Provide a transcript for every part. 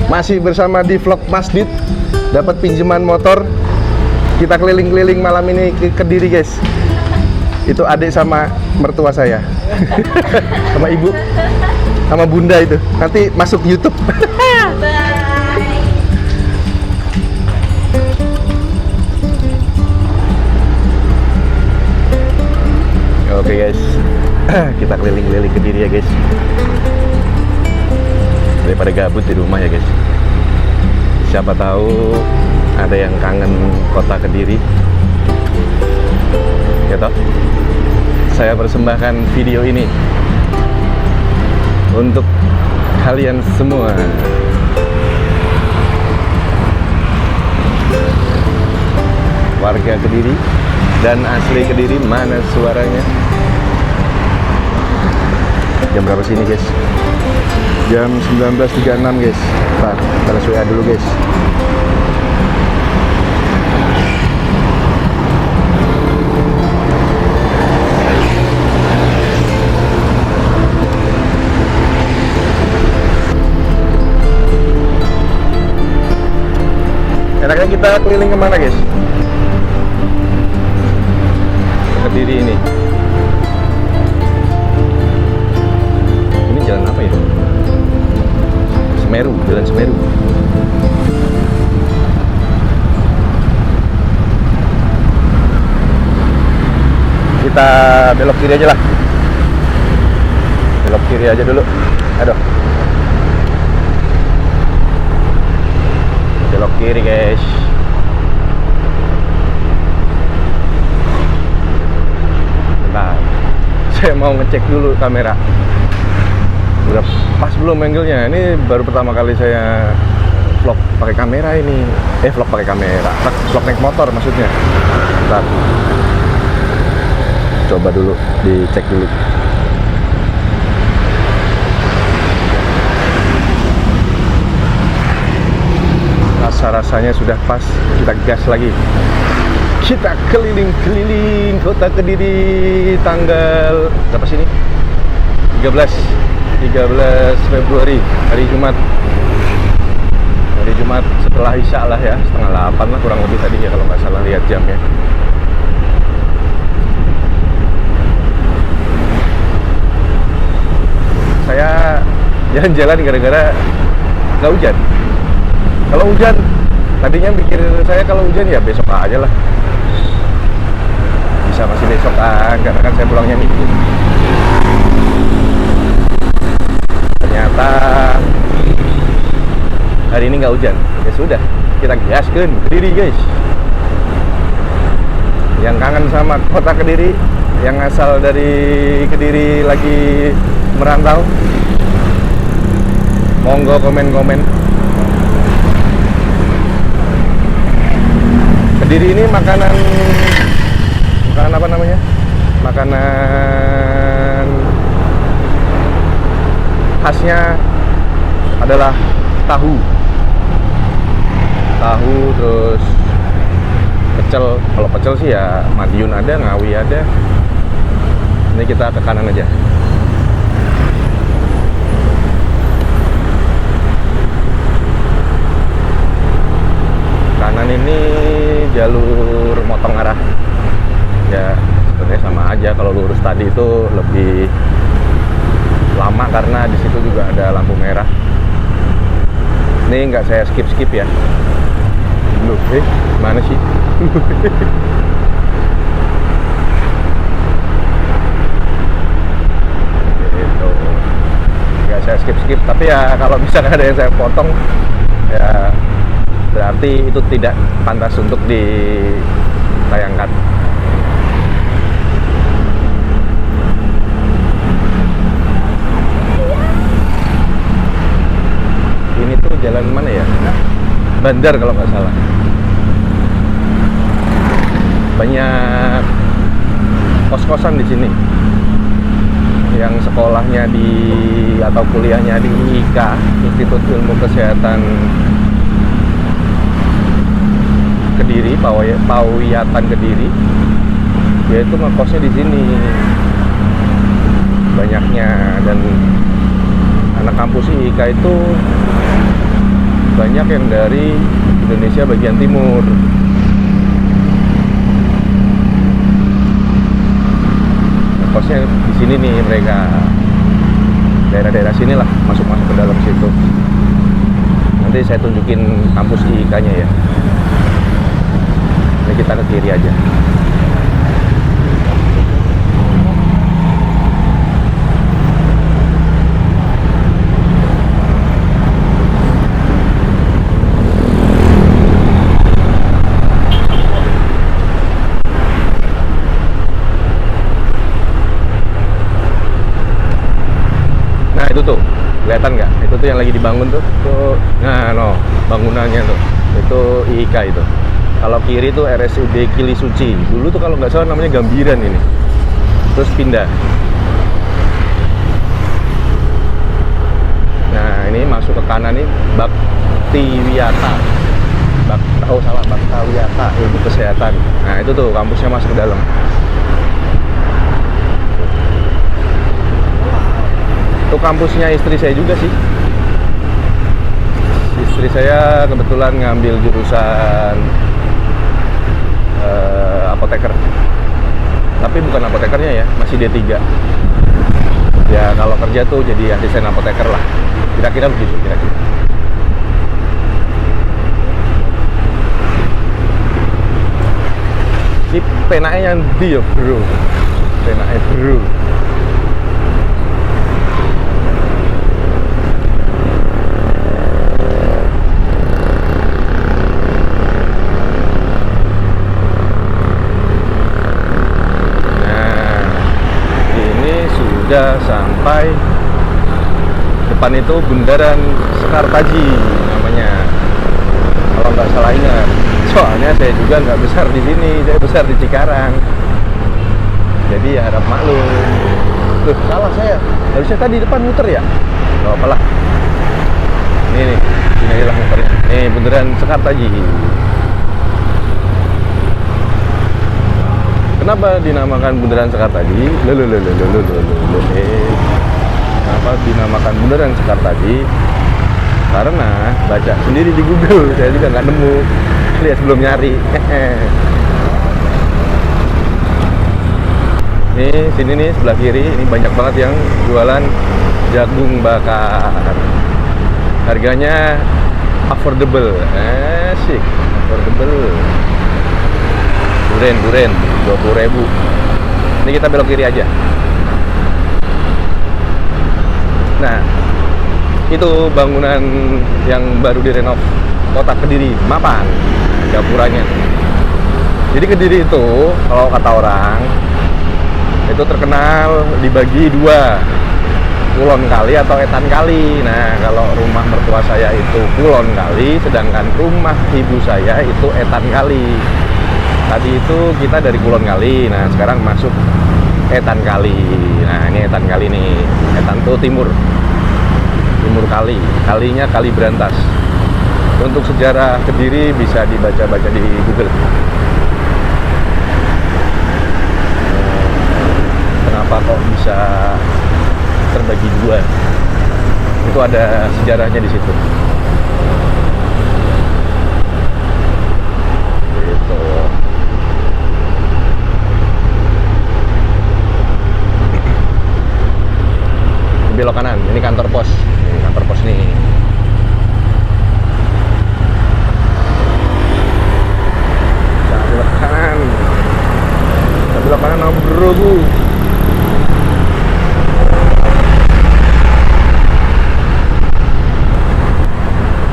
Masih bersama di vlog Masdit. Dapat pinjaman motor. Kita keliling-keliling malam ini ke Kediri, guys. Itu adik sama mertua saya. Sama ibu. Sama bunda itu. Nanti masuk YouTube. Oke guys, kita keliling-keliling Kediri ya guys. Daripada gabut di rumah ya guys. Siapa tahu ada yang kangen kota Kediri. Ya toh? Saya persembahkan video ini untuk kalian semua. Warga Kediri dan asli Kediri, mana suaranya? Jam berapa sini guys? Jam 19.36 guys. Ntar, kita WA dulu guys. Enaknya kita keliling kemana guys? Kediri ini. Ini jalan apa ya? Semeru, jalan Semeru. Kita belok kiri aja lah. Belok kiri aja dulu. Aduh. Belok kiri guys. Bentar, saya mau ngecek dulu kamera. Udah pas belum angle-nya? Ini baru pertama kali saya vlog pakai kamera ini. Vlog pakai kamera. Vlog naik motor maksudnya. Bentar. Coba dulu dicek dulu. Rasa-rasanya sudah pas, kita gas lagi. Kita keliling-keliling kota Kediri tanggal berapa sini? 13 Februari, hari Jumat. Hari Jumat setelah Isya lah ya, setengah 8 lah kurang lebih tadi ya kalau nggak salah lihat jamnya. Saya jalan-jalan gara-gara nggak hujan. Kalau hujan, tadinya pikir saya kalau hujan ya besok aja lah. Bisa masih besok kan, karena kan saya pulangnya Minggu. Ternyata hari ini nggak hujan. Ya sudah, kita gaskeun Kediri guys. Yang kangen sama kota Kediri, yang asal dari Kediri lagi merantau, monggo komen-komen. Kediri ini makanan apa namanya? Makanan khasnya adalah tahu, terus pecel. Kalau pecel sih ya Madiun ada, Ngawi ada. Ini kita ke kanan aja. Kanan ini jalur motong arah. Ya sebenarnya sama aja, kalau lurus tadi itu lebih lama karena di situ juga ada lampu merah. Ini nggak saya skip ya. Loh, mana sih? Gitu. Nggak saya skip, tapi ya kalau misalkan ada yang saya potong, ya berarti itu tidak pantas untuk ditayangkan. Ini tuh jalan mana ya? Bandar kalau nggak salah. Banyak kos-kosan di sini. Yang sekolahnya atau kuliahnya di IIK, Institut Ilmu Kesehatan Kediri, Pawiyatan Kediri, yaitu ngekosnya di sini banyaknya. Dan anak kampus IIK itu banyak yang dari Indonesia bagian timur. Kosnya di sini nih mereka, daerah-daerah sinilah, masuk ke dalam situ. Nanti saya tunjukin kampus IIK-nya ya. Ini kita ke kiri aja. Nah itu tuh, kelihatan nggak? Itu tuh yang lagi dibangun tuh. Nah, no, bangunannya tuh. Itu IIK itu. Kalau kiri tuh RSUD Kili Suci. Dulu tuh kalau nggak salah namanya Gambiran ini. Terus pindah. Nah ini masuk ke kanan nih Baktiwiyata. Baktiwiyata Ilmu Kesehatan. Nah itu tuh kampusnya masuk ke dalam. Itu kampusnya istri saya juga sih. Istri saya kebetulan ngambil jurusan apoteker. Tapi bukan apotekernya ya, masih D3. Ya kalau kerja tuh jadi asisten apoteker lah. Kira-kira begitu, kira-kira. Ini penaknya yang di ya bro. Penaknya bro. Sudah sampai depan itu Bundaran Sekartaji namanya, kalau nggak salah ingat. Soalnya saya juga nggak besar di sini, saya besar di Cikarang, jadi ya harap maklum. Tuh salah saya, harusnya tadi depan muter ya, nggak apalah. Ini nih, inilah muternya. Nih Bundaran Sekartaji. Kenapa dinamakan Bundaran Sekartaji? Kenapa dinamakan Bundaran Sekartaji? Karena baca sendiri di Google, saya juga nggak nemu. Lihat sebelum nyari. Nih sini nih sebelah kiri, ini banyak banget yang jualan jagung bakar. Harganya affordable, asik, affordable. Duren 20.000. Ini kita belok kiri aja. Nah, itu bangunan yang baru direnov Kota Kediri, Mapan, gapuranya. Jadi Kediri itu kalau kata orang itu terkenal dibagi dua, Kulon Kali atau Etan Kali. Nah, kalau rumah mertua saya itu Kulon Kali, sedangkan rumah ibu saya itu Etan Kali. Tadi itu kita dari Kulon Kali, nah sekarang masuk Etan Kali. Nah ini Etan Kali nih, Etan tuh timur kali, kalinya Kali Brantas. Untuk sejarah Kediri bisa dibaca-baca di Google. Kenapa kok bisa terbagi dua? Itu ada sejarahnya di situ. Belok kanan, ini kantor pos. Ini kantor pos nih. Jangan belok kanan. Jangan belok kanan, bro.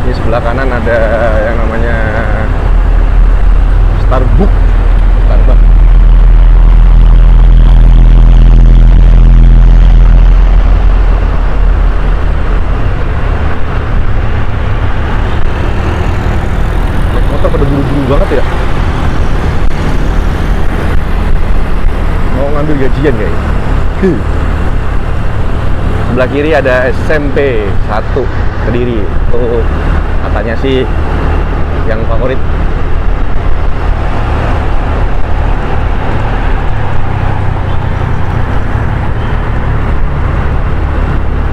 Ini sebelah kanan ada yang namanya Starbucks. Pada buru-buru banget ya, mau ngambil gajian kayaknya. Sebelah kiri ada SMP 1 Kediri, itu katanya sih yang favorit.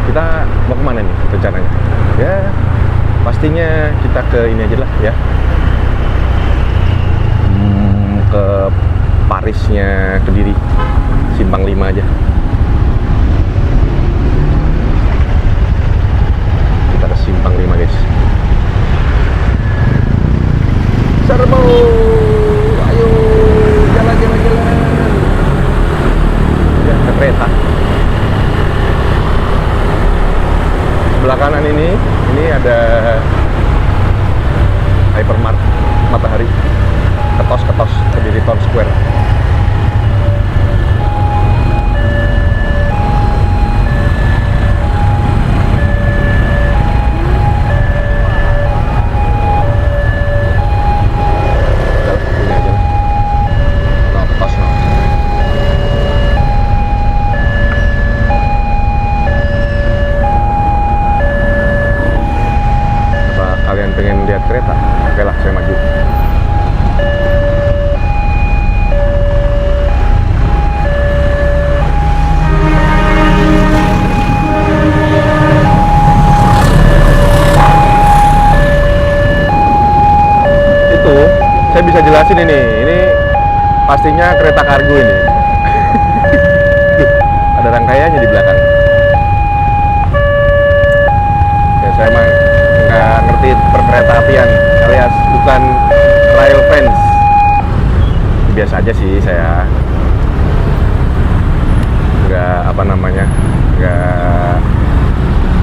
Kita mau kemana nih rencananya? Ya pastinya kita ke ini aja lah ya, ke Parisnya Kediri, Simpang 5 aja. Kita ke Simpang 5 guys. Serbu, ayo jalan. Ya, ke kereta. Sebelah kanan ini ada Hypermart Matahari, ketos Kediri Town Square. Pengen lihat kereta? Oke lah, saya maju. Itu saya bisa jelasin ini pastinya kereta kargo ini. Ada rangkaiannya di belakang. Ya, saya mah nggak ngerti perkereta apian, alias bukan rail fans. Biasa aja sih, saya nggak nggak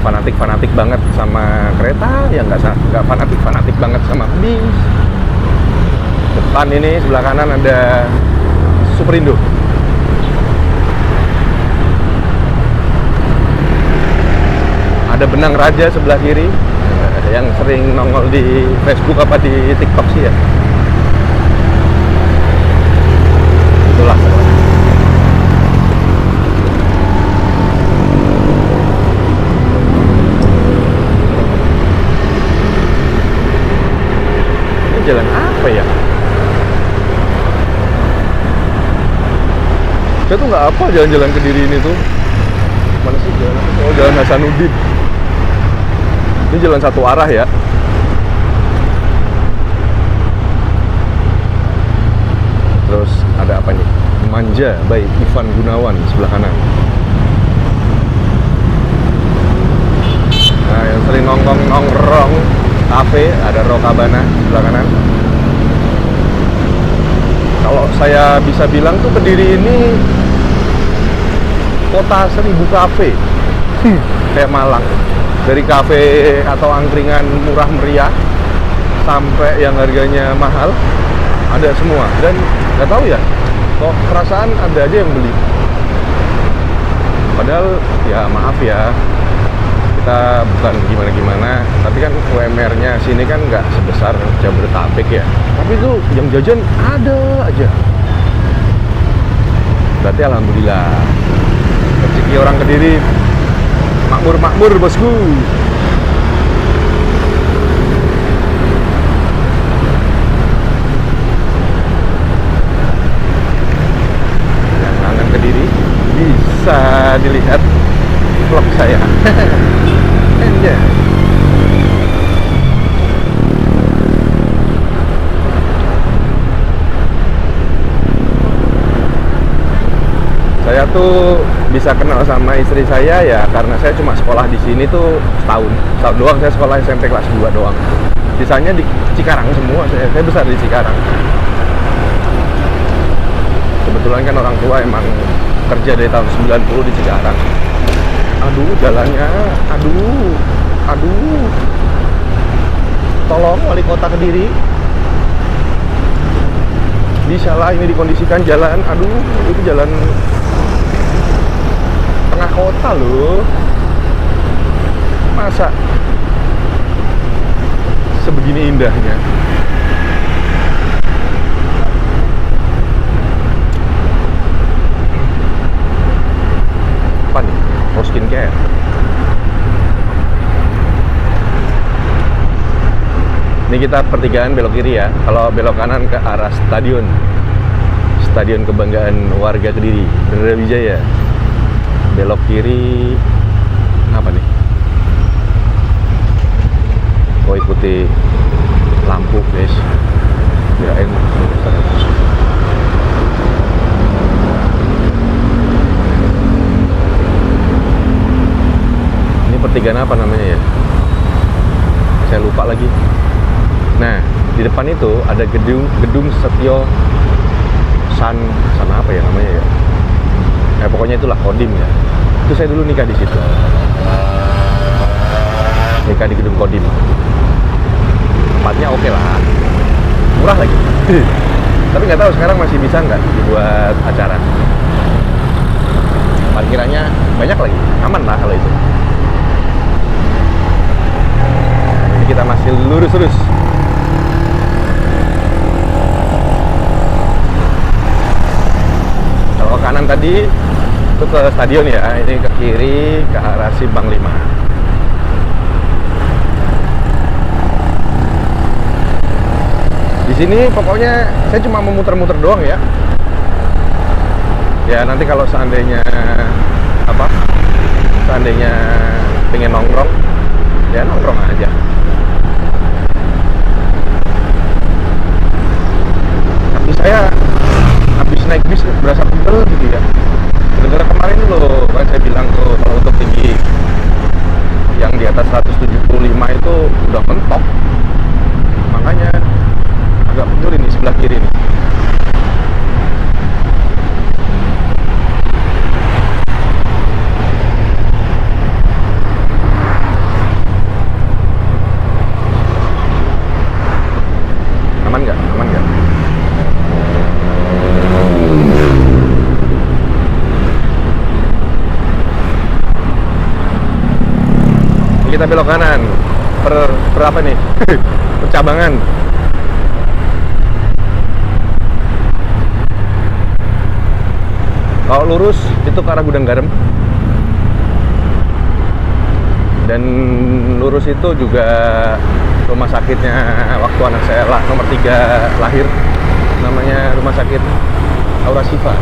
fanatik banget sama kereta, ya nggak fanatik banget sama bis. Depan ini sebelah kanan ada Superindo. Ada Benang Raja sebelah kiri, yang sering nongol di Facebook apa di TikTok sih ya. Itulah sebenarnya. Ini jalan apa ya? Saya tuh nggak apa jalan-jalan Kediri ini tuh. Mana sih jalan? Oh, Jalan Hasanuddin. Ini jalan satu arah ya. Terus ada apa nih? Manja by Ivan Gunawan sebelah kanan. Nah, yang sering nongkrong kafe ada Rokabana sebelah kanan. Kalau saya bisa bilang tuh Kediri ini kota 1000 kafe. Kayak Malang. Dari kafe atau angkringan murah meriah sampai yang harganya mahal ada semua. Dan nggak tahu ya, kok perasaan ada aja yang beli. Padahal ya maaf ya, kita bukan gimana-gimana, tapi kan UMR-nya sini kan nggak sebesar Jabodetabek ya. Tapi tuh yang jajan ada aja. Berarti alhamdulillah, rezeki orang Kediri makmur bosku. Yang kangen Kediri bisa dilihat vlog saya. Enjoy. Saya tuh bisa kenal sama istri saya ya karena saya cuma sekolah di sini tuh setahun doang. Saya sekolah SMP kelas 2 doang. Sisanya di Cikarang semua. Saya besar di Cikarang. Kebetulan kan orang tua emang kerja dari tahun 90 di Cikarang. Aduh, jalannya. Aduh. Tolong wali kota Kediri. Bisa lah ini dikondisikan jalan. Aduh, itu jalan tengah kota loh. Masa sebegini indahnya. Apa nih? Roskin Care. Ini kita pertigaan belok kiri ya. Kalau belok kanan ke arah Stadion Kebanggaan Warga Kediri, Brawijaya. Belok kiri apa nih? Oh mati lampu guys, kirain ini pertigaan apa namanya ya, saya lupa lagi. Nah, di depan itu ada gedung Setio San apa ya namanya ya, pokoknya itulah Kodim ya. Itu saya dulu nikah di situ, nikah di gedung Kodim. Tempatnya oke lah, murah lagi. Tapi nggak tahu sekarang masih bisa nggak dibuat acara. Parkirannya banyak lagi, aman lah kalau itu. Ini kita masih lurus terus. Kalau ke kanan tadi itu ke stadion ya, ini ke kiri ke arah Simpang 5. Di sini pokoknya saya cuma memutar-muter doang ya. Ya nanti kalau seandainya seandainya pengen nongkrong, ya nongkrong aja. Tapi saya habis naik bis berasa pegel gitu ya. Gara-gara kemarin loh, kan saya bilang tuh kalau untuk tinggi yang di atas 175 itu udah mentok. Makanya agak betul ini sebelah kiri nih. Aman nggak? Aman nggak? Ini kita belok kanan per apa nih? Percabangan. Kalau lurus itu ke arah Gudang Garam, dan lurus itu juga rumah sakitnya waktu anak saya nomor 3 lahir, namanya Rumah Sakit Aura Sifa.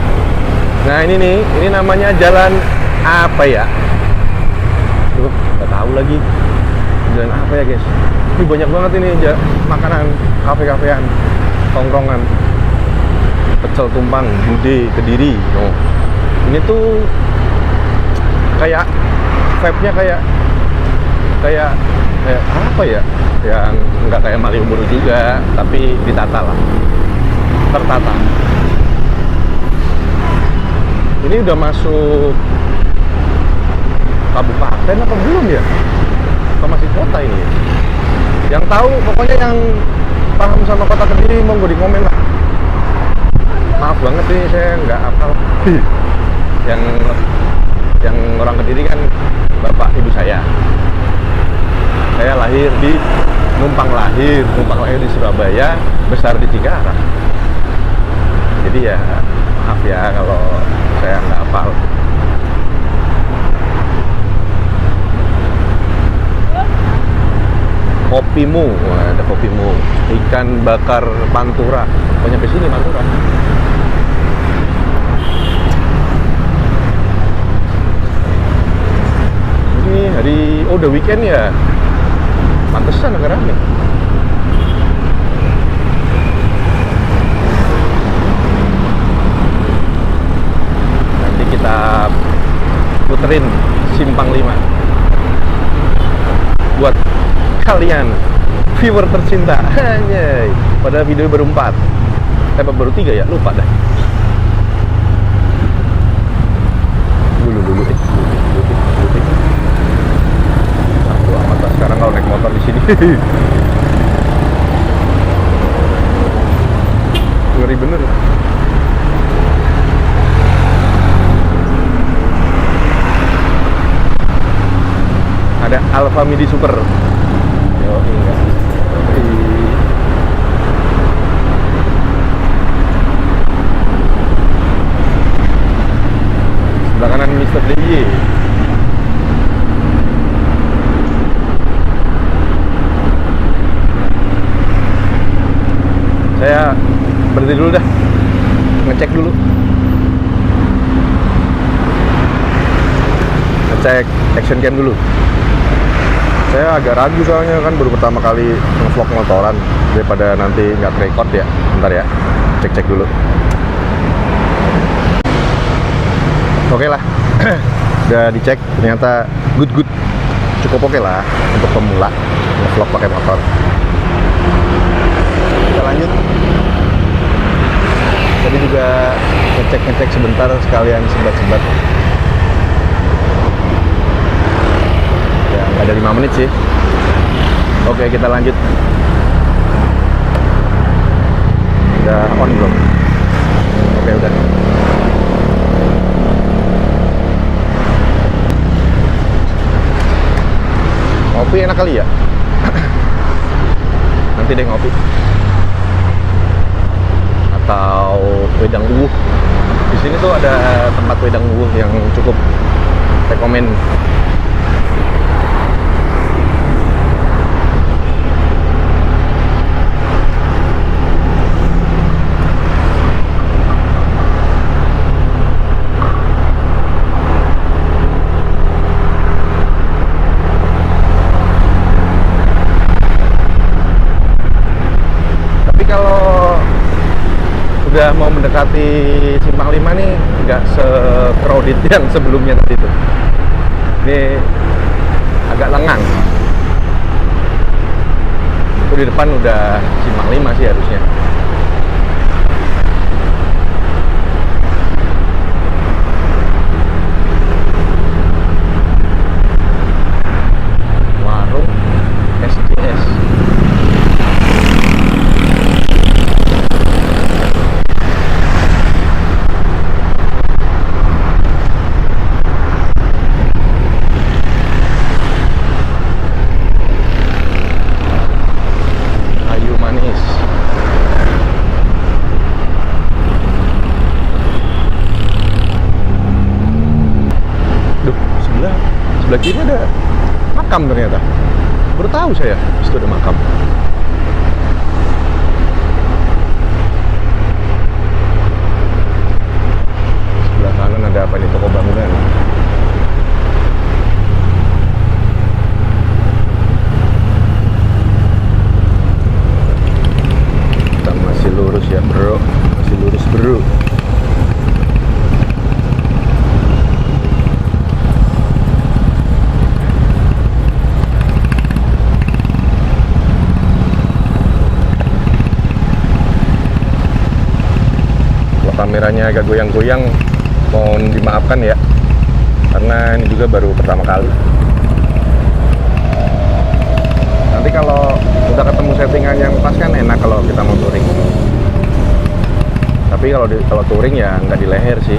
Nah ini nih, ini namanya jalan apa ya? Duh, nggak tahu lagi jalan apa ya guys. Ini banyak banget ini makanan, kafe-kafean, tongkrongan, pecel tumpang, Bude, Kediri. Oh. Ini tuh kayak vibe-nya kayak apa ya? Yang nggak kayak Malioboro juga, tapi ditata lah, tertata. Ini udah masuk kabupaten apa belum ya? Atau masih kota ini? Yang tahu pokoknya yang paham sama kota Kediri monggo di komen lah. Maaf banget nih saya nggak hafal. Yang orang Kediri kan bapak ibu saya lahir di numpang lahir di Surabaya, besar di Cikarang. Jadi ya maaf ya kalau saya nggak hafal. Kopimu, wah, ada kopimu, ikan bakar Pantura, pokoknya sampai sini Pantura. Udah weekend ya, pantesan agak rame. Nanti kita puterin Simpang 5 buat kalian viewer tercinta. Anjay, pada video baru 4 baru 3 ya, lupa dah. Dulu sekarang kalau naik motor di sini ngeri bener. Ada Alfa Midi Super. Yo, enggak. Sebelah kanan Mr. DIY. Saya berhenti dulu dah, ngecek dulu, ngecek action cam dulu. Saya agak ragu soalnya kan baru pertama kali nge-vlog motoran, daripada nanti nggak record ya. Bentar ya, cek-cek dulu. Oke lah, udah dicek, ternyata good, cukup oke lah untuk pemula nge-vlog pakai motor. Kita lanjut. Tadi juga ngecek sebentar sekalian sebat-sebat. Ya nggak ada 5 menit sih. Oke, kita lanjut. Udah on belum? Oke, udah. Ngopi enak kali ya? Nanti deh ngopi. Atau wedang uwuh. Di sini tuh ada tempat wedang uwuh yang cukup rekomen. Udah mau mendekati Simpang 5 nih, nggak se-crowded yang sebelumnya tadi tuh. Ini agak lengang. Itu di depan udah Simpang 5 sih harusnya. Warung SJS. Sebelah kiri ada makam ternyata. Baru tahu saya, itu ada makam. Sebelah kanan ada apa nih, toko bangunan. Kita masih lurus ya bro, masih lurus bro. Kameranya agak goyang-goyang, mohon dimaafkan ya, karena ini juga baru pertama kali. Nanti kalau udah ketemu settingan yang pas kan enak kalau kita mau touring. Tapi kalau touring ya nggak di leher sih,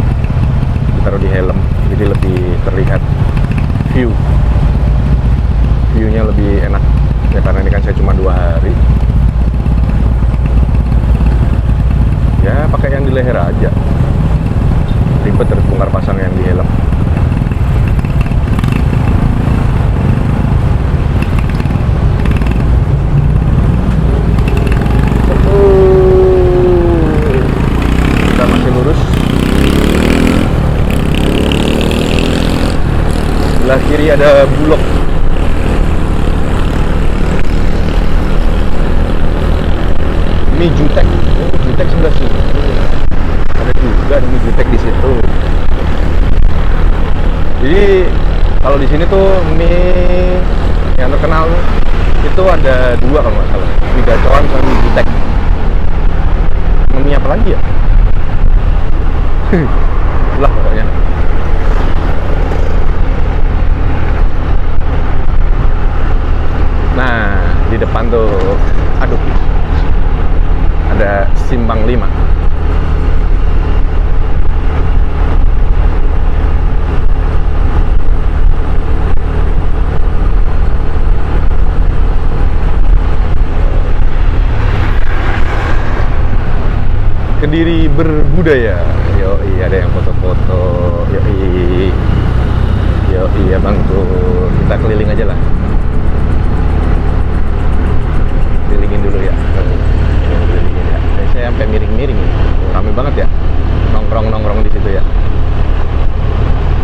ditaruh di helm, jadi lebih terlihat view-nya lebih enak ya, karena ini kan saya cuma 2 hari. Ya pakai yang di leher aja, ribet terus bongkar pasang yang di helm. Kita masih lurus. Sebelah kiri ada Bulog. Ini Jutek. Jutek sebelah sini. Ada juga nih Jutek di situ. Jadi kalau di sini tuh mie yang terkenal itu ada 2 kalau nggak salah, mie gacoan sama mie Jutek. Mie apa lagi ya? Itulah pokoknya. Nah di depan tuh, aduh, ada Simpang 5. Kediri berbudaya. Yoi, ada yang foto-foto. Yoi ya bang tuh. Kita keliling aja lah. Kelilingin dulu ya. Kelilingin ya. Saya sampai miring-miring. Rame banget ya. Nongkrong di situ ya.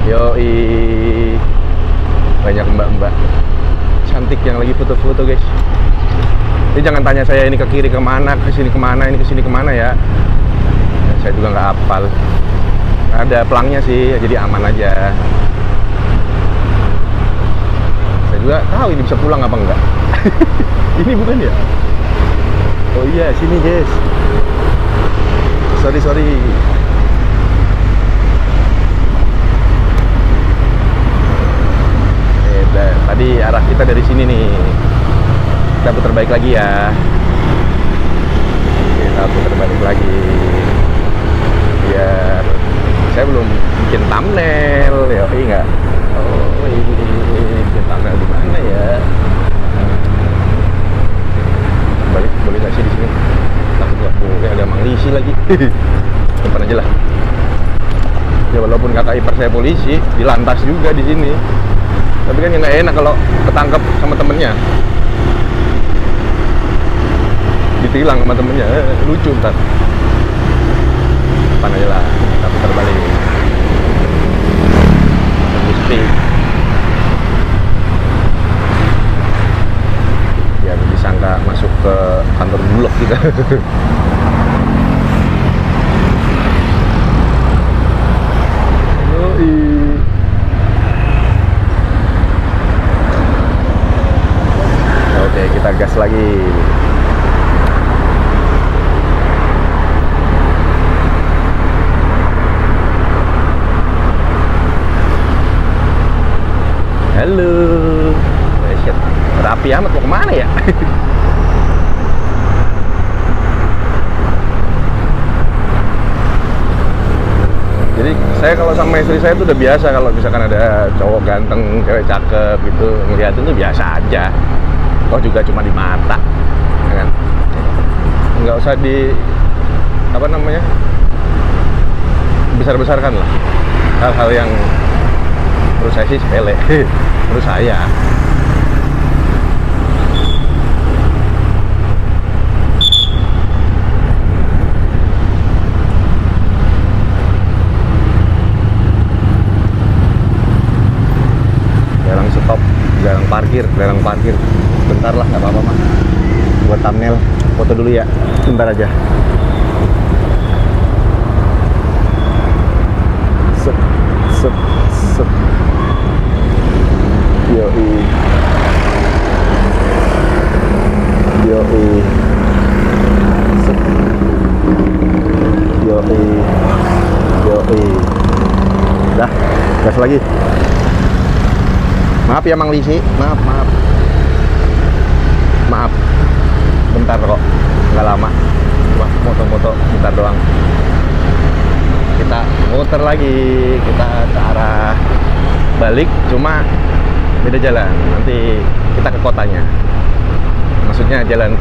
Yoi. Banyak mbak-mbak cantik. tuh guys. Jadi jangan tanya saya ini ke kiri kemana, ke sini kemana, ini ke sini kemana ya. Saya juga nggak hafal. Ada pelangnya sih, jadi aman aja. Saya juga tahu ini bisa pulang apa enggak. Ini bukan ya? Oh iya, sini guys. Sorry. Tadi arah kita dari sini nih. Kita putar balik lagi ya. Kita putar balik lagi. Biar saya belum bikin thumbnail ya, enggak. Oh, ini bikin thumbnail di mana ya? Balik boleh nggak sih di sini? Takut nggak boleh, ada Mang Lisi lagi. Depan aja lah. Ya walaupun kakak ipar saya polisi, dilantas juga di sini. Tapi kan nggak enak kalau ketangkep sama temennya, ditilang sama temennya, lucu ntar. Depan aja lah, kita putar balik. Gusti, biar disangka masuk ke kantor Bulog kita. Oke, kita gas lagi. Halo. Shit. Rapi amat, mau kemana ya? Jadi saya kalau sama istri saya tuh udah biasa kalau misalkan ada cowok ganteng, cewek cakep gitu, ngeliatin tuh biasa aja. Oh juga cuma di mata, ya kan? Nggak usah di apa namanya besar-besarkan lah hal-hal yang menurut saya sih sepele. Menurut saya jarang stop, jarang parkir. Bentar lah, nggak apa-apa mah. Buat thumbnail, foto dulu ya. Bentar aja. Set. Yoi. Set. Yoi. Dah, gas lagi. Maaf ya Mang Lisi, maaf. Bentar kok, nggak lama. Cuma foto-foto bentar doang. Kita muter lagi, kita ke arah balik, cuma beda jalan. Nanti kita ke kotanya. Maksudnya jalan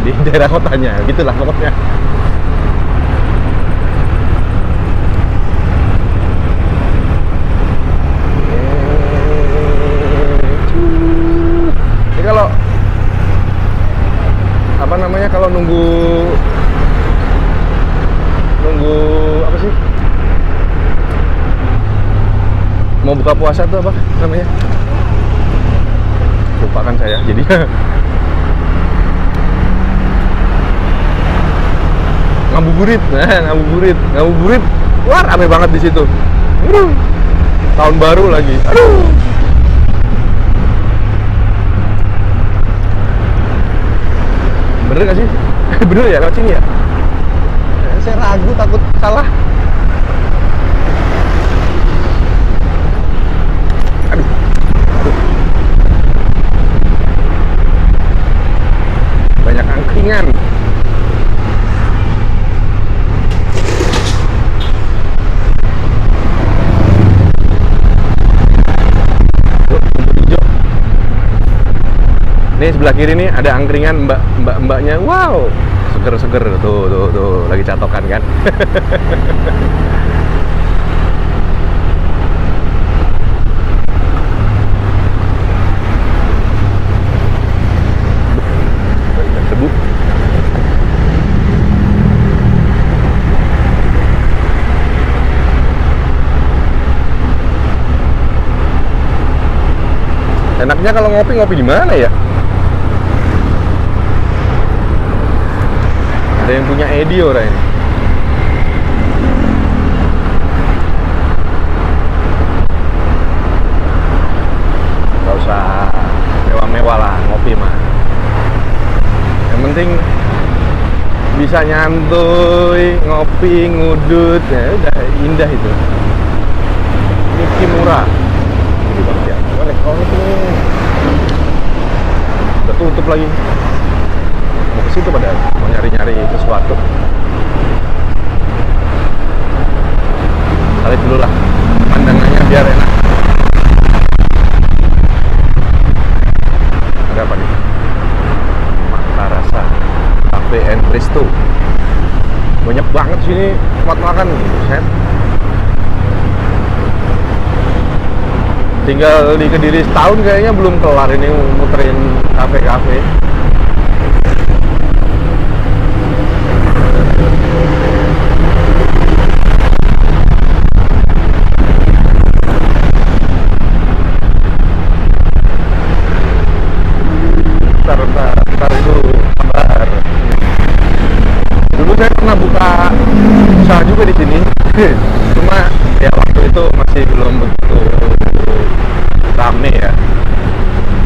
di daerah kotanya, gitulah pokoknya. Ini kalau apa namanya, kalau nunggu apa sih, mau buka puasa tuh apa namanya, lupakan saya jadi. ngabuburit wah rame banget di situ. Tahun baru lagi, bener gak sih? Bener ya lewat sini ya? Saya ragu, takut salah. Aduh. Banyak angkringan. Nih sebelah kiri nih ada angkringan mbaknya, wow, seger tuh lagi catokan kan. Debu. Enaknya kalau ngopi di mana ya? Ada yang punya Edi orang ini. Gak usah mewah-mewah lah ngopi mah. Yang penting bisa nyantuy, ngopi, ngudut, ya udah indah itu. Ini Kimura. Ini banget ya. Elektronik nih. Udah tutup lagi. Mau ke situ padahal, mau nyari-nyari sesuatu. Balik dulu lah. Pandangannya biar enak. Ada apa nih? Mata Rasa Cafe and Resto. Banyak banget sini tempat makan. Set. Tinggal di Kediri setahun kayaknya belum kelar ini muterin kafe-kafe. Bentar itu kabar. Dulu saya pernah buka usaha juga di sini. Cuma ya waktu itu masih belum begitu rame ya.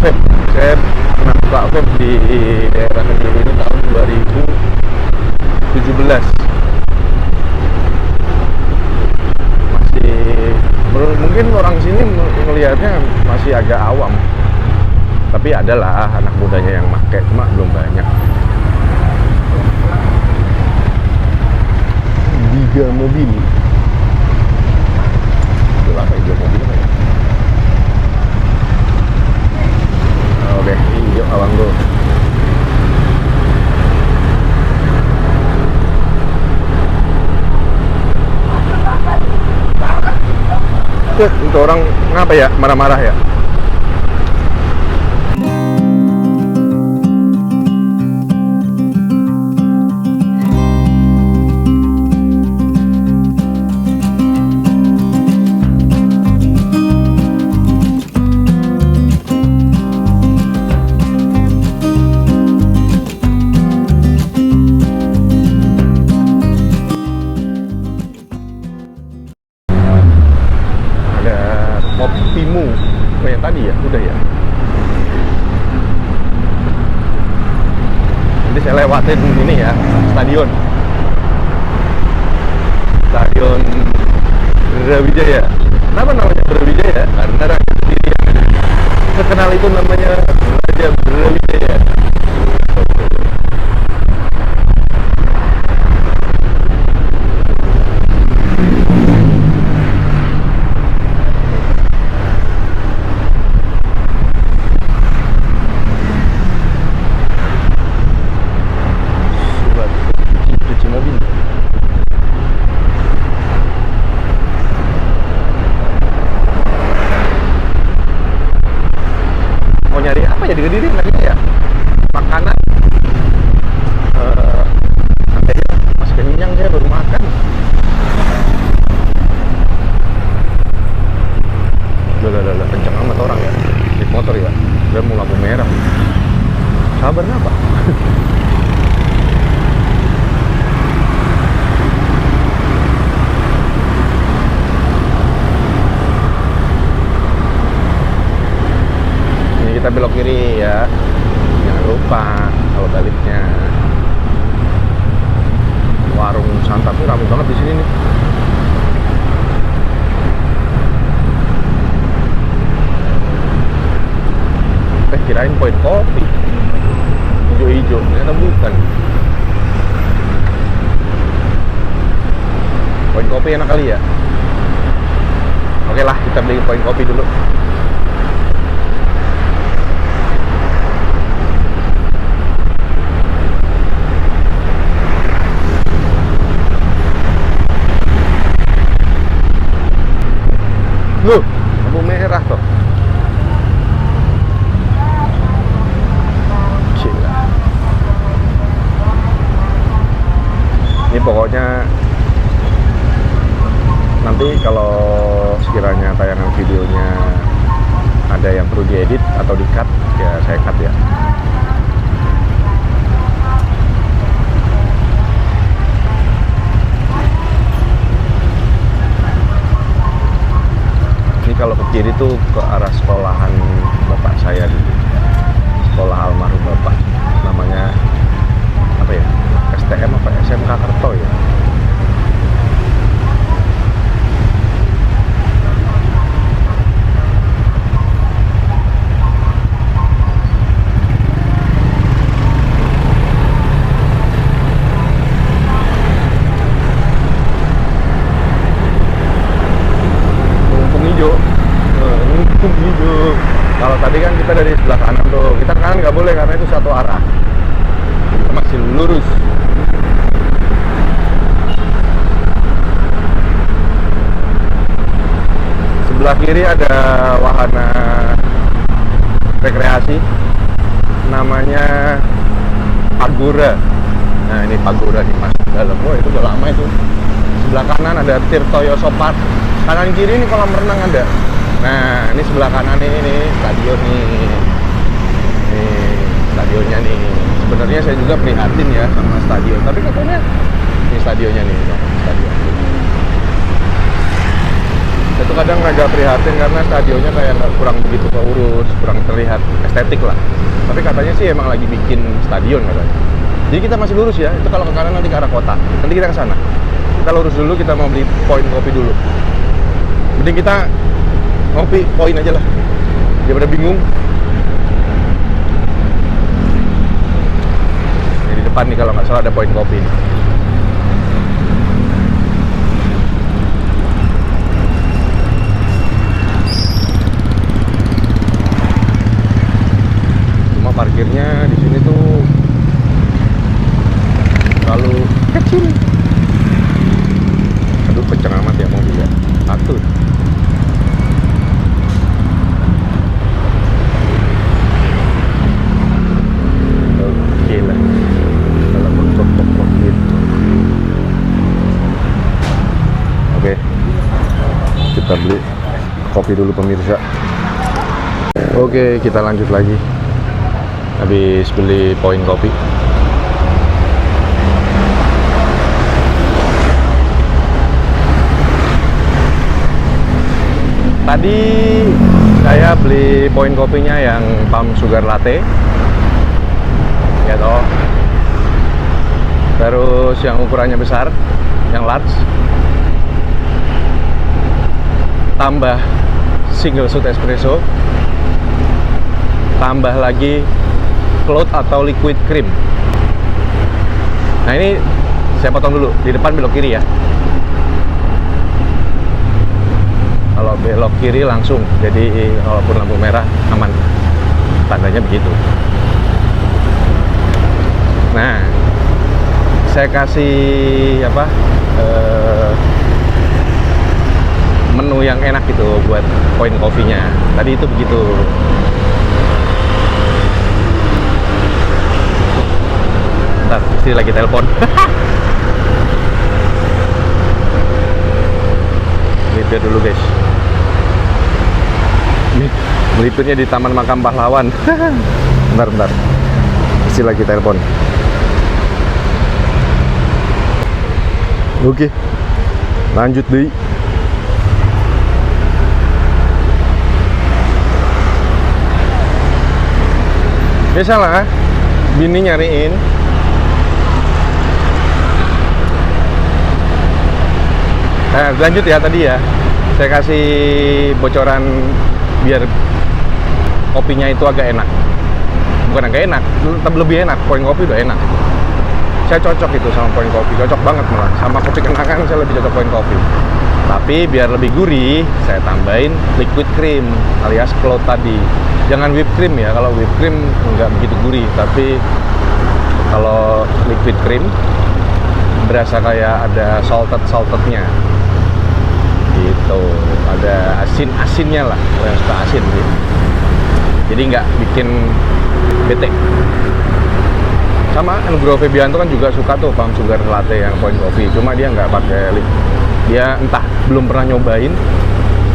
Vape, saya pernah buka vape di daerah Kediri ini tahun 2017. Masih mungkin orang sini melihatnya masih agak awam. Tapi adalah anak mudanya yang pakai, cuma belum banyak. Giga mobil. Itu apa hijau mobil apa ya? Oke, hijau Awango. Itu orang ngapa ya? Marah-marah ya? Mopimu, oh yang tadi ya, udah ya. Nanti saya lewatin ini ya, stadion Brawijaya. Kenapa namanya Brawijaya? Karena raja Kediri yang terkenal itu namanya Raja Brawijaya. Di Kediri lagi ya makanan santai ya, masih kenyang saya baru makan. Loh, kenceng amat orang ya di motor ya, udah mau lampu merah. Sabar apa? Kita belok kiri ya, jangan lupa kalau baliknya. Warung santap tuh ramai banget di sini nih. Kirain poin kopi hijau-hijau, ternyata bukan. Poin kopi enak kali ya. Oke lah, kita beli poin kopi dulu. Loh, lampu merah toh. Gila. Ini pokoknya nanti kalau sekiranya tayangan videonya ada yang perlu diedit atau di-cut, ya saya cut ya. kiri tuh ke arah sekolahan bapak saya dulu, sekolah almarhum bapak, namanya apa ya, STM apa SMK Kerto ya. Kalau tadi kan kita dari sebelah kanan tuh, kita kanan nggak boleh karena itu satu arah. Kita masih lurus. Sebelah kiri ada wahana rekreasi, namanya Pagura. Nah ini Pagura nih masuk dalam. Oh itu udah lama itu. Sebelah kanan ada Tirtoyo Park. Kanan kiri ini kolam renang ada. Nah, ini sebelah kanan ini stadion nih. Nih, stadionnya nih. Sebenarnya saya juga prihatin ya sama stadion, tapi katanya ini stadionnya nih, stadion. Saya tuh kadang agak prihatin karena stadionnya kayak kurang begitu keurus, kurang terlihat estetik lah. Tapi katanya sih emang lagi bikin stadion katanya. Jadi kita masih lurus ya. Itu kalau ke kanan nanti ke arah kota. Nanti kita ke sana. Kita lurus dulu, kita mau beli poin kopi dulu. Mending kita ngopi poin aja lah daripada bingung. Ini di depan nih kalau nggak salah ada poin kopi nih. Cuma parkirnya di sini tuh terlalu kecil. Aduh kenceng amat ya mobil ya. Satu. Kita beli kopi dulu pemirsa. Oke, kita lanjut lagi. Habis beli poin kopi. Tadi saya beli poin kopinya yang palm sugar latte. Ya toh. Terus yang ukurannya besar, yang large. Tambah single shot espresso, tambah lagi float atau liquid cream. Nah ini saya potong dulu, di depan belok kiri ya. Kalau belok kiri langsung, jadi walaupun lampu merah aman, tandanya begitu. Nah saya kasih apa, menu yang enak gitu buat poin kopinya. Tadi itu begitu. Bentar, istri lagi telepon. Melipir dulu guys. Melipirnya di Taman Makam Pahlawan. Bentar. Istri lagi telepon. Oke, lanjut deh. Biasalah, bini nyariin. Lanjut ya tadi ya. Saya kasih bocoran biar kopinya itu agak enak. Bukan agak enak, tetap lebih enak. Poin kopi udah enak. Saya cocok itu sama poin kopi, cocok banget malah. Sama kopi kenangan saya lebih cocok poin kopi. Tapi biar lebih gurih, saya tambahin liquid cream alias float tadi. Jangan whipped cream ya, kalau whipped cream nggak begitu gurih. Tapi kalau liquid cream berasa kayak ada salted-saltednya gitu, ada asin-asinnya lah, yang suka asin sih. Jadi nggak bikin bete. Sama Nugroho Febianto kan juga suka tuh palm sugar latte yang poin kopi, cuma dia nggak pakai dia entah belum pernah nyobain.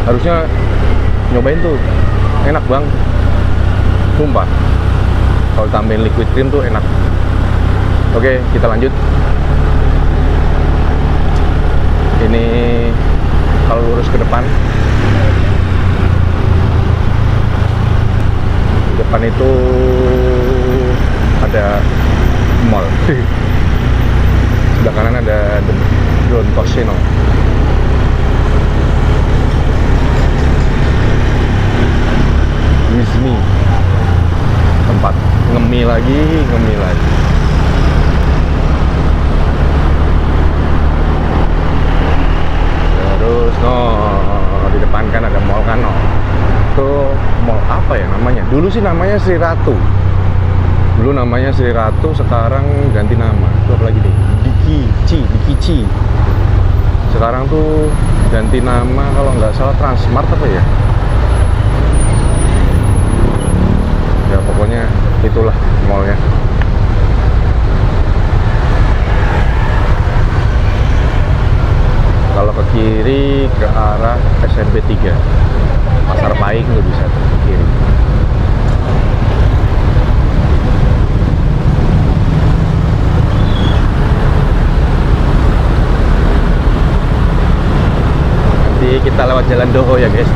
Harusnya nyobain tuh, enak bang, sumpah. Kalau tambahin liquid cream tuh enak. Oke, kita lanjut. Ini kalau lurus ke depan depan itu ada mall. Sebelah kanan ada The Drone Casino. With me, tempat ngemi lagi. Terus di depan kan ada mall kan, itu mall apa ya namanya? Dulu sih namanya Sri Ratu. Sekarang ganti nama. Itu apa lagi nih? Dikici. Sekarang tuh ganti nama kalau nggak salah Transmart apa ya? Ya pokoknya itulah mallnya. Kalau ke kiri ke arah SMP 3 Pasar Paing tuh bisa tuh ke kiri. Nanti kita lewat Jalan Doho ya guys.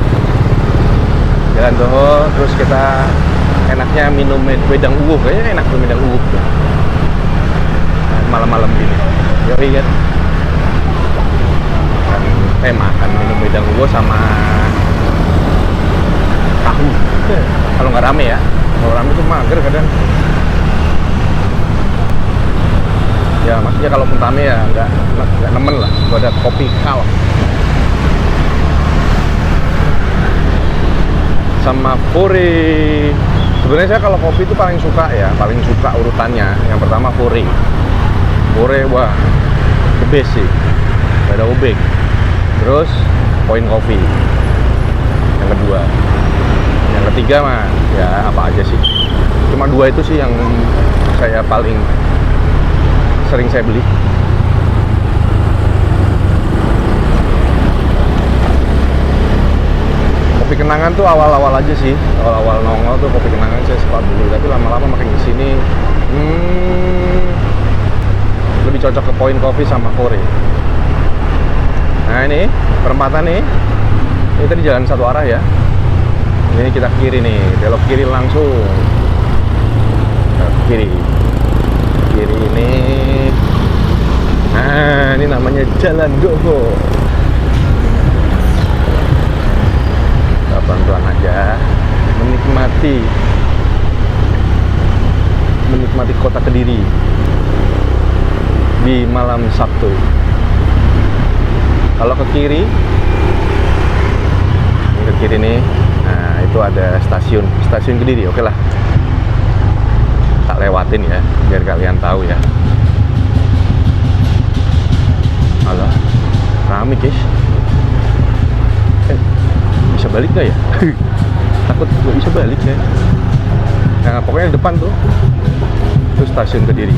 Jalan Doho, terus kita enaknya minum wedang uwuh. Kayaknya enak tuh wedang uwuh tuh malam-malam gini. Yoi kan. Makan minum wedang uwuh sama tahu. Kalau nggak rame ya. Kalau rame tuh mager kadang. Ya maksudnya kalau pun rame ya nggak nemen lah. Kalau ada kopi kalem sama Fore. Sebenarnya saya kalau kopi itu paling suka urutannya. Yang pertama Fore, wah the best sih, gak ada obeng. Terus Point Coffee yang kedua. Yang ketiga mah ya apa aja sih, cuma dua itu sih yang saya paling sering saya beli. Kopi kenangan tuh awal-awal aja sih, awal-awal nongol tuh kopi kenangan saya suka dulu, tapi lama-lama makin kesini lebih cocok ke Point Coffee sama Fore. Nah ini perempatan nih, ini tadi jalan satu arah ya, ini kita kiri nih, belok kiri langsung, kiri ini. Nah ini namanya Jalan Doho. Pelan-pelan aja menikmati kota Kediri di malam Sabtu. Kalau ke kiri nih, nah itu ada stasiun Kediri. Oke lah, tak lewatin ya biar kalian tahu ya. Alah, rame guys. Bisa balik gak ya? Takut gak bisa balik ya. Nah pokoknya di depan tuh itu stasiun Kediri.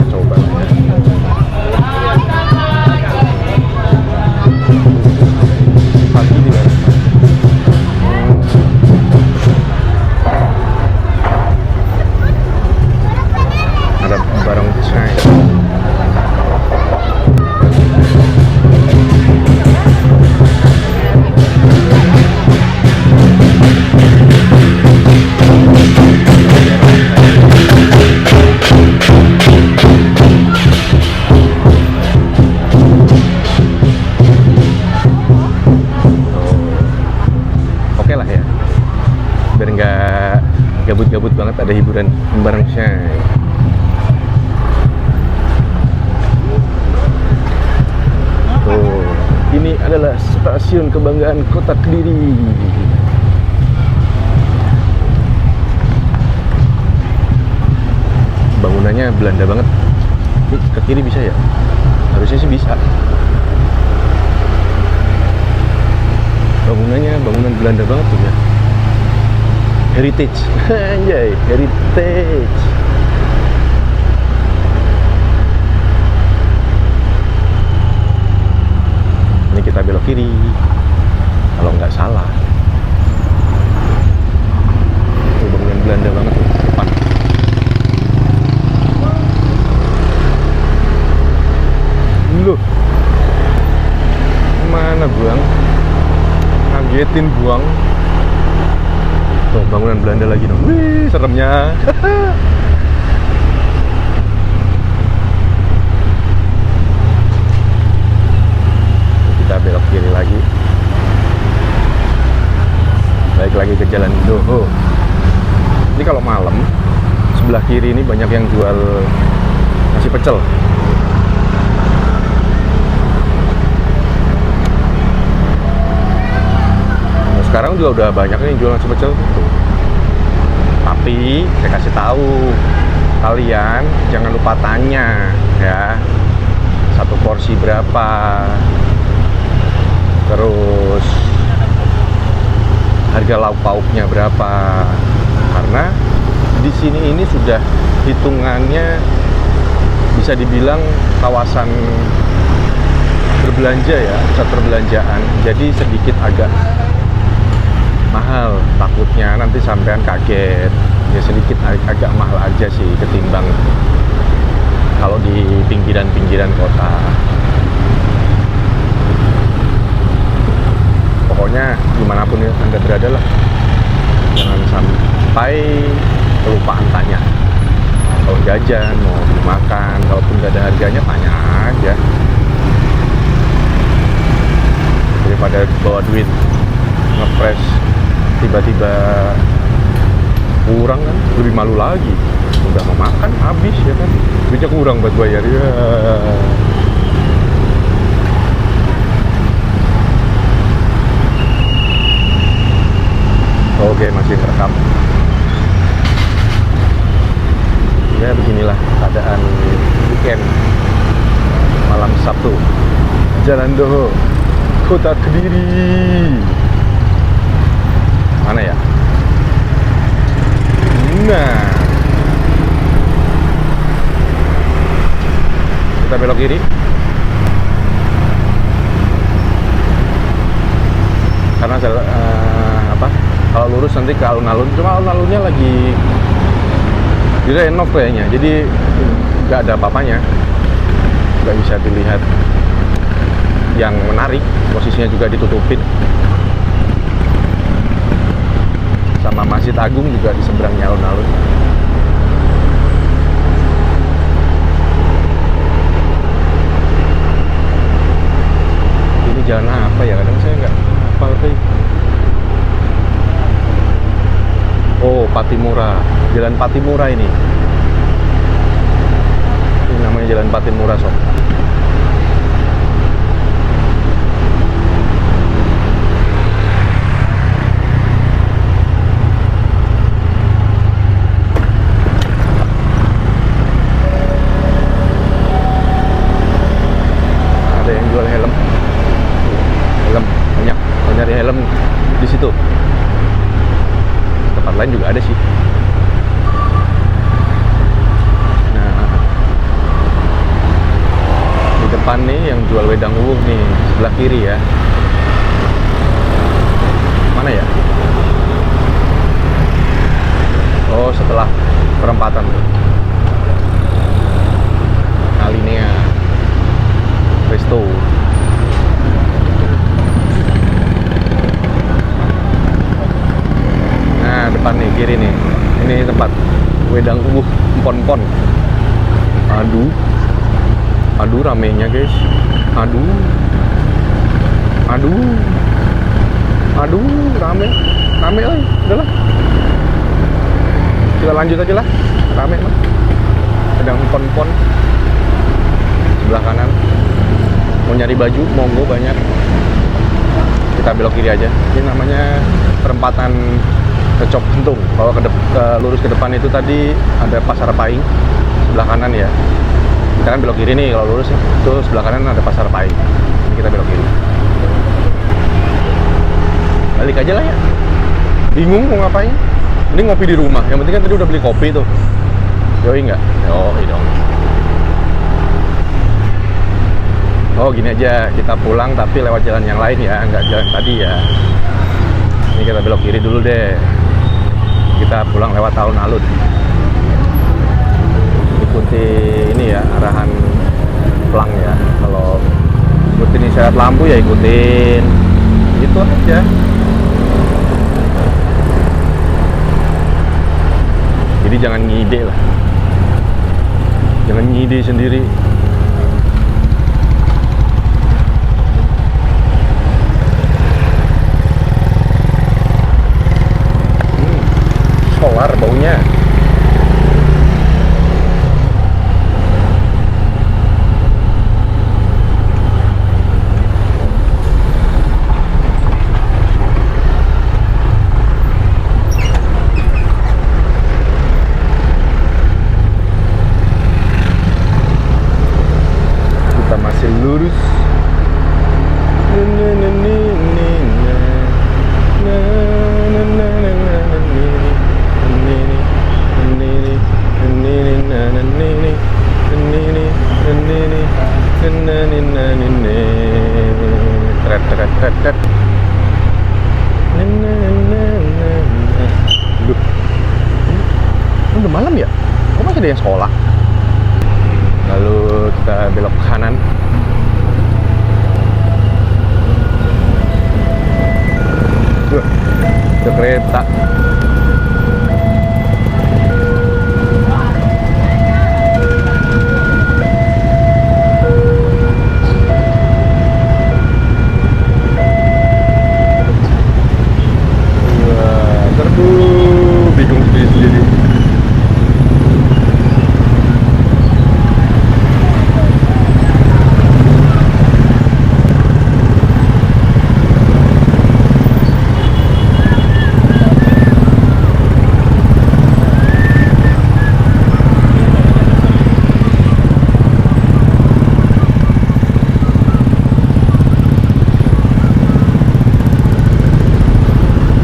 Kita coba ya. Pagi nih kan. Ada barang chai. Gabut-gabut banget, ada hiburan bareng Syai. Tuh, ini adalah stasiun kebanggaan kota Kediri. Bangunannya Belanda banget. Ini ke kiri bisa ya? Harusnya sih bisa. Bangunannya bangunan Belanda banget tuh ya. Heritage, anjay, heritage. Ini kita belok kiri, kalau nggak salah. Itu bangunan Belanda banget tuh, depan. Loh, mana buang? Kaget. Jatin Buang. Tuh bangunan Belanda lagi dong. Wih, seremnya. Kita belok kiri lagi. Baik lagi ke Jalan Doho. Ini kalau malam sebelah kiri ini banyak yang jual nasi pecel. Nah, sekarang juga udah banyak nih jual nasi pecel. Tapi saya kasih tahu kalian jangan lupa tanya ya, satu porsi berapa, terus harga lauk pauknya berapa, karena di sini ini sudah hitungannya bisa dibilang kawasan berbelanja ya, pusat perbelanjaan, jadi sedikit agak mahal, takutnya nanti sampean kaget ya, sedikit agak mahal aja sih ketimbang kalau di pinggiran-pinggiran kota. Pokoknya dimanapun Anda berada lah, jangan sampai kelupaan tanya. Kalau jajan, mau beli makan, kalaupun nggak ada harganya, tanya aja. Daripada bawa duit ngepres tiba-tiba kurang kan, lebih malu lagi. Udah mau makan habis ya kan, duitnya kurang buat bayar ya. Oke, masih terekam. Ya beginilah keadaan weekend malam Sabtu, Jalan Doho, Kota Kediri. Mana ya? Nah, kita belok kiri. Karena kalau lurus nanti ke alun-alun, cuma alun-alunnya lagi direnov kayaknya, jadi nggak ada apa-apanya, nggak bisa dilihat yang menarik, posisinya juga ditutupin, sama Masjid Agung juga di seberangnya alun-alun. Ini jalan apa ya, kadang saya nggak hafal tuh. Oh, Patimura, Jalan Patimura ini. Ini namanya Jalan Patimura, sob. Ada yang jual helm. Helm banyak. Kalau nyari helm di situ. Tempat lain juga ada sih. Nah, di depan nih yang jual wedang uwuh nih, sebelah kiri ya. Mana ya? Oh, setelah perempatan tuh. Alinea Resto. Nah, depan nih, kiri nih. Ini tempat wedang uwuh empon-empon. Aduh ramenya guys. Aduh rame oi. Udahlah, kita lanjut aja lah. Rame mah. Wedang empon-empon sebelah kanan. Mau nyari baju, monggo banyak. Kita belok kiri aja. Ini namanya perempatan Kecok Kentung. Kalau lurus ke depan itu tadi ada Pasar Paing sebelah kanan ya. Kita kan belok kiri nih, kalau lurus itu sebelah kanan ada Pasar Paing. Ini kita belok kiri. Balik aja lah ya. Bingung mau ngapain? Mending ngopi di rumah. Yang penting kan tadi udah beli kopi tuh. Yoi nggak? Yoi dong. Oh gini aja, kita pulang tapi lewat jalan yang lain ya, nggak jalan tadi ya. Ini kita belok kiri dulu deh. Kita pulang lewat alun-alun. Ikuti ini ya, arahan pelang ya. Kalau ikutin isyarat lampu ya ikutin. Gitu aja. jangan ngide lah, jangan ngide sendiri. Solar baunya. Kita masih lurus. Duh, udah malam ya? Kok masih ada yang sekolah? Lalu kita belok kanan. Duh, ada kereta. Bingung sendiri.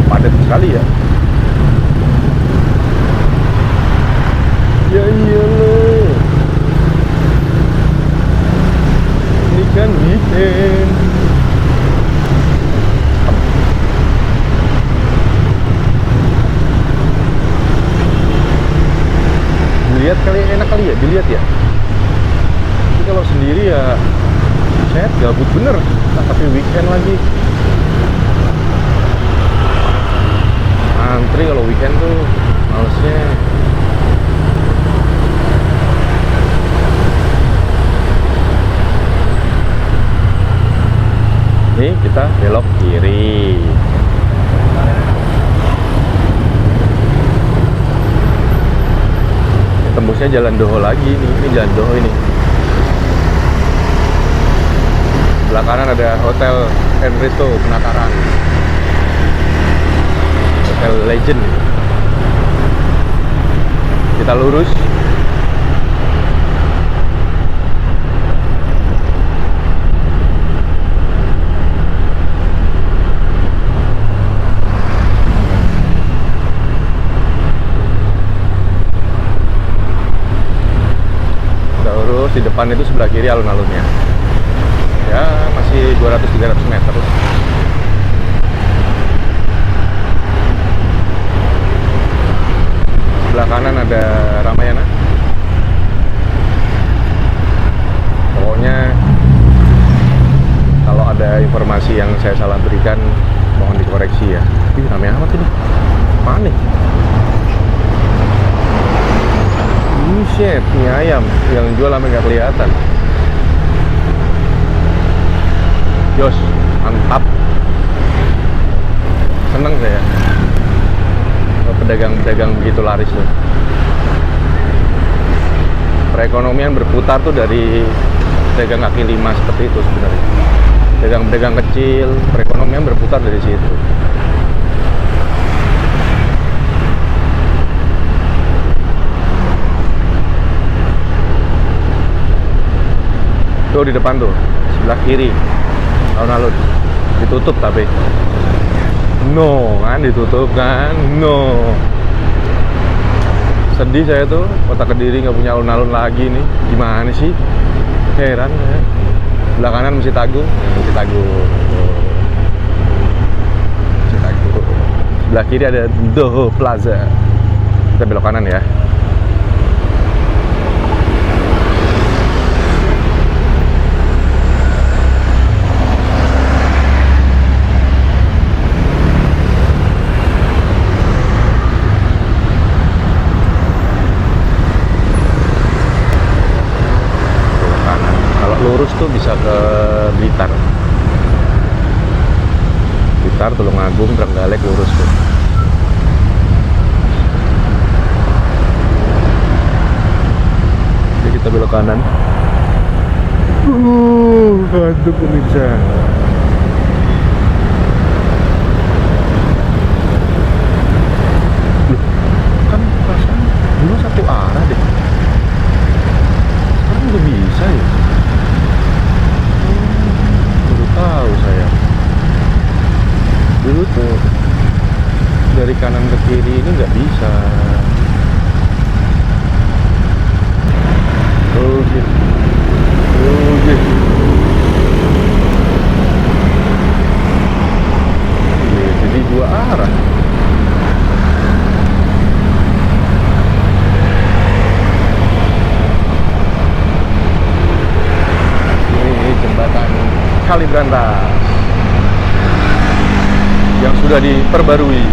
Padat sekali ya. Ya iyalah, ini kan weekend. Dilihat kali, enak kali ya, dilihat ya. Tapi kalau sendiri ya, saya gabut bener. Nah, tapi weekend lagi. Antri kalau weekend tuh malesnya. Nih kita belok kiri. Tembusnya Jalan Doho lagi nih. Ini Jalan Doho ini. Sebelah kanan ada Hotel Enrico Penataran, Hotel Legend. Kita lurus. Di depan itu sebelah kiri alun-alunnya. Ya, masih 200-300 meter lah. Sebelah kanan ada Ramayana. Pokoknya kalau ada informasi yang saya salah berikan, mohon dikoreksi ya. Ih, rame amat ini. Mana nih? Buset, mie ayam yang jual sampai nggak kelihatan. Jos, mantap. Seneng saya. Pedagang-pedagang begitu laris tuh. Perekonomian berputar tuh dari pedagang kaki lima seperti itu sebenarnya. Pedagang-pedagang kecil, perekonomian berputar dari situ. Tuh di depan tuh, sebelah kiri alun-alun ditutup tapi no kan, ditutup kan, no. Sedih saya tuh, kota Kediri nggak punya alun-alun lagi nih. Gimana sih, heran ya. Sebelah kanan Masjid Agung, Masjid Agung, Masjid Agung. Sebelah kiri ada Doho Plaza. Kita belok kanan ya. tuh bisa ke Blitar. Blitar, Tulungagung, Trenggalek lurus tuh. Jadi kita belok kanan. Ngantuk pemirsa. Loh, kan perasaan dulu satu arah deh. Sekarang udah bisa ya? Baru tahu saya. Dulu tuh dari kanan ke kiri ini nggak bisa. Oh gitu. Oh gitu. Jadi dua arah. Ini jembatan Kalibrantas yang sudah diperbarui.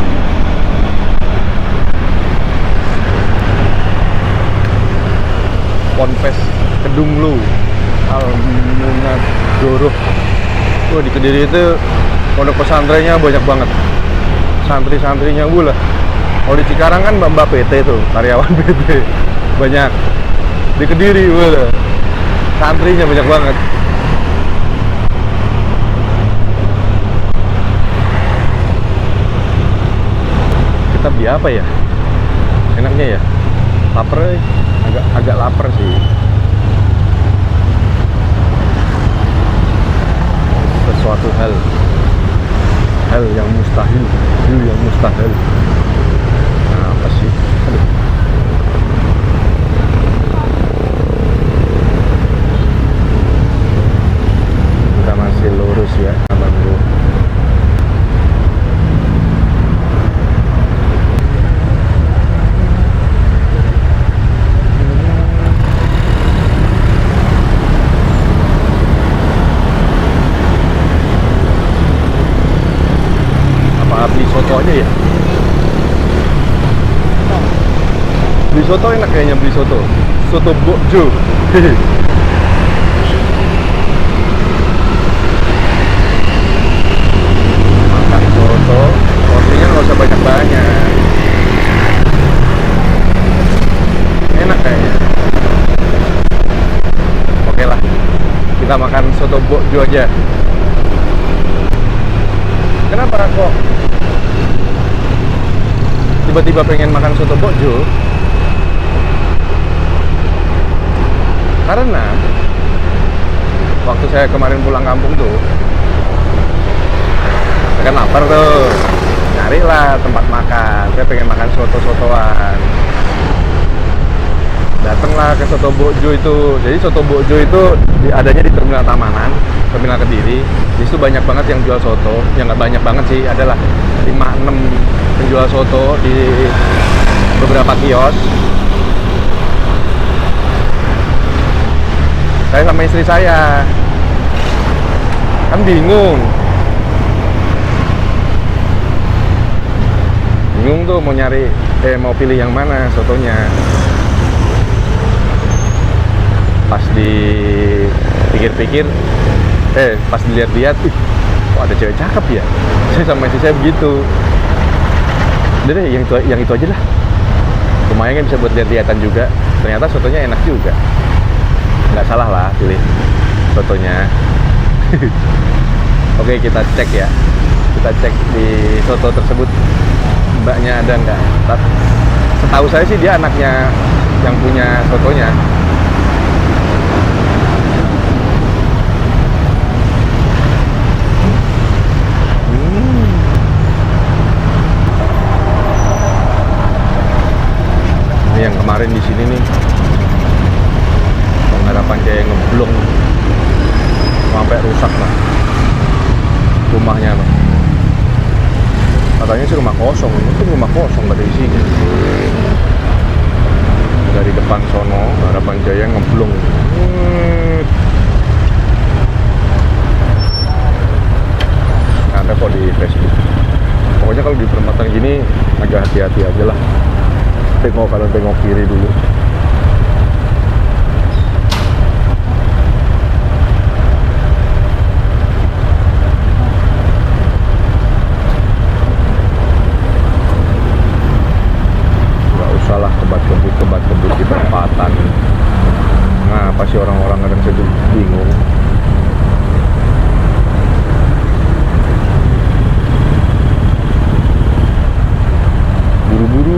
Ponpes Kedunglu Almunadoro. Wah, di Kediri itu pondok pesantrennya banyak banget. Santri-santrinya lah. Kalau di Cikarang kan mbak PT tuh, karyawan PT. Banyak. Di Kediri santrinya banyak banget. Kita beli apa ya? Enaknya ya? Laper, agak lapar sih. Sesuatu hal yang mustahil, yang mustahil. Nah, apa sih? Aduh. Kita masih lurus ya, abangku. Beli soto aja ya? Beli soto enak kayaknya, beli soto Bokjo. Makan soto, porsinya nggak usah banyak-banyak, enak kayaknya. Oke lah, kita makan soto Bokjo aja. Kenapa kok tiba-tiba pengen makan soto Bokjo? Karena waktu saya kemarin pulang kampung tuh, saya kan lapar tuh, nyarilah tempat makan. Saya pengen makan soto-sotoan. Datanglah ke soto Bokjo itu. Jadi soto Bokjo itu adanya di Terminal Tamanan, Terminal Kediri. Di situ banyak banget yang jual soto. Ya nggak banyak banget sih, adalah 5-6 penjual soto di beberapa kios. Saya sama istri saya kan bingung tuh mau pilih yang mana sotonya. Pas dipikir-pikir, pas dilihat-lihat, kok ada cewek cakep ya. Saya sama istri saya begitu. Udah deh, yang itu aja lah. Lumayan kan bisa buat lihat-lihatan juga. Ternyata sotonya enak juga. Nggak salah lah pilih sotonya. Oke, kita cek ya. Kita cek di soto tersebut mbaknya ada nggak. Setahu saya sih dia anaknya yang punya sotonya. Ini yang kemarin di sini nih, pengharapan kayak ngeblong sampai rusak lah rumahnya loh. Katanya sih rumah kosong, itu rumah kosong dari sini. Dari depan sono, Harapan Jaya ngeblong. Ada kok di Facebook. Pokoknya kalau di perempatan gini agak hati-hati aja lah. Tengok kanan, tengok kiri dulu.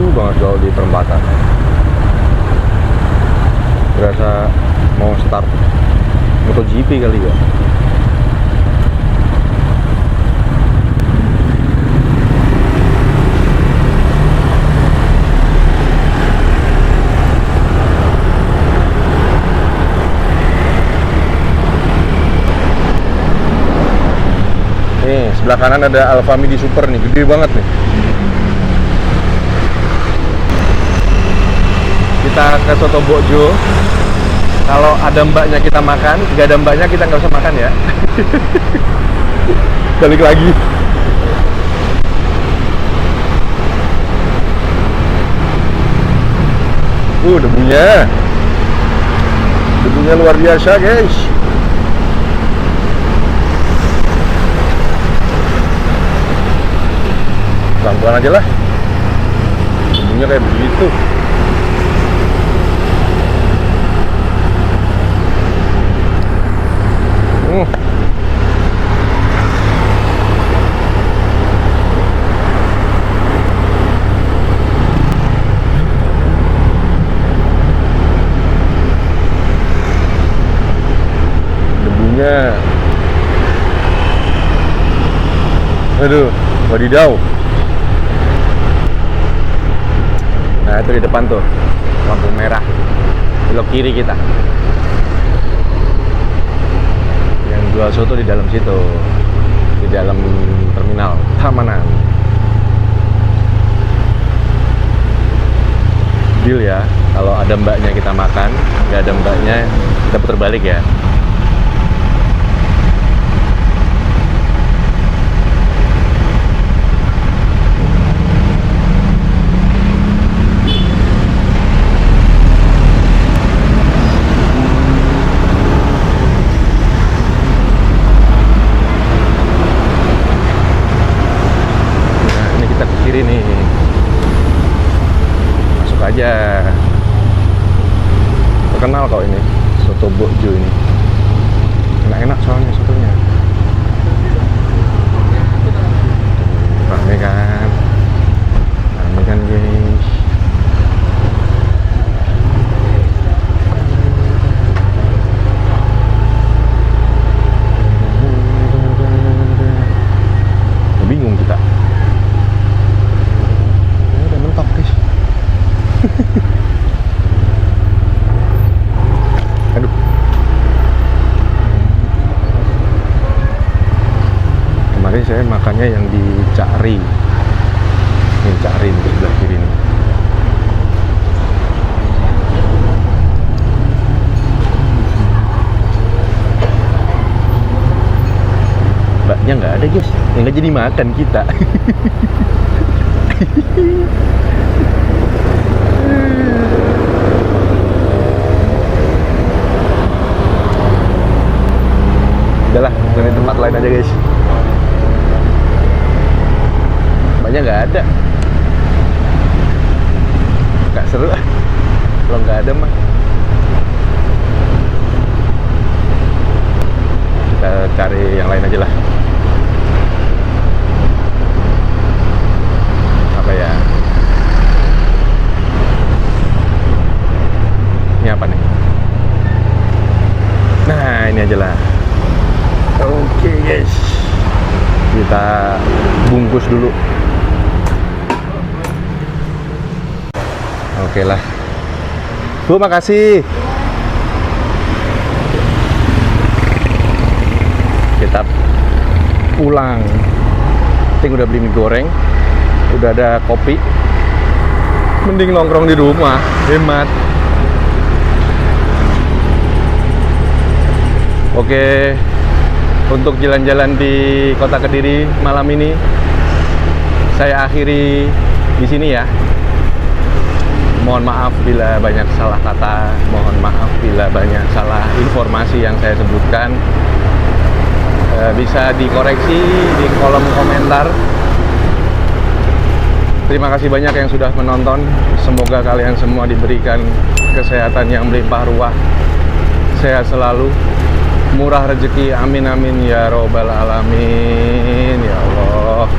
laju banget kalau di perempatan. Berasa mau start MotoGP kali ya. Nih, sebelah kanan ada Alfa Midi Super nih, gede banget nih. Kita ke Soto Bojo. Kalau ada mbaknya kita makan, nggak ada mbaknya kita nggak usah makan ya. Balik lagi. Debunya. Debunya luar biasa, guys. Pelan-pelan aja lah. Debunya kayak begitu. Debunya, aduh, wadidaw. Nah, itu di depan tuh lampu merah, belok kiri kita. Yang jual soto di dalam situ, di dalam terminal Tamanan. Deal ya, kalau ada mbaknya kita makan, nggak ada mbaknya kita putar balik ya. Nih, masuk aja. Terkenal kok ini Soto Bojo ini, enak-enak soalnya sotonya. Rame kan guys. Bingung kita. Aduh. Kemarin saya makannya yang di Cakri. Ini Cakri di sebelah kiri nih. Mbaknya nggak ada guys, yang nggak jadi makan kita. Udahlah, cari tempat lain aja guys. Mbaknya nggak ada. Nggak seru ah kalau nggak ada mah. Kita cari yang lain aja lah. Apa ya? Ini apa nih? Nah, ini aja lah. Oke guys, kita bungkus dulu. Oke lah, Bu, makasih. Kita pulang. Ting udah beli mie goreng, udah ada kopi. Mending nongkrong di rumah, hemat. Oke. Untuk jalan-jalan di Kota Kediri malam ini saya akhiri di sini ya. Mohon maaf bila banyak salah kata, mohon maaf bila banyak salah informasi yang saya sebutkan. Bisa dikoreksi di kolom komentar. Terima kasih banyak yang sudah menonton. Semoga kalian semua diberikan kesehatan yang melimpah ruah, sehat selalu, murah rezeki, amin amin ya robbal alamin ya Allah.